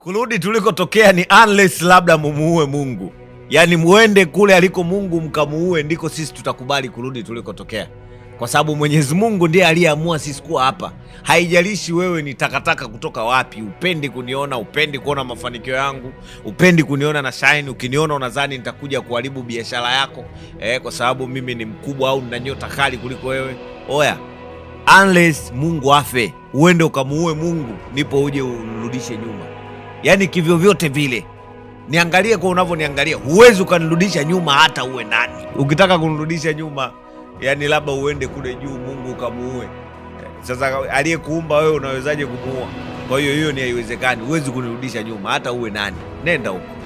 Kurudi tulikotokea ni unless labda mumuue Mungu. Yaani muende kule aliko Mungu mkamuue, ndiko sisi tutakubali kurudi tulikotokea. Kwa sababu Mwenyezi Mungu ndiye aliyeamua sisi kuwa hapa. Haijalishi wewe ni takataka kutoka wapi, upendi kuniona, upendi kuona mafanikio yangu, upendi kuniona na shine, ukiniona unadhani nitakuja kuharibu biashara yako kwa sababu mimi ni mkubwa au nina nyota kali kuliko wewe. Oya, unless Mungu afe, uende ukamuue Mungu, ndipo uje unirudishe nyuma. Yaani kivyo vyote vile, niangalie kwa unavyoniangalia, huwezi ukanirudisha nyuma hata uwe nani. Ukitaka kunirudisha nyuma, yani labda uende kule juu Mungu ukamuue. Sasa aliyekuumba wewe unawezaje kumuua? Kwa hiyo ni haiwezekani. Huwezi kunirudisha nyuma hata uwe nani. Nenda huko.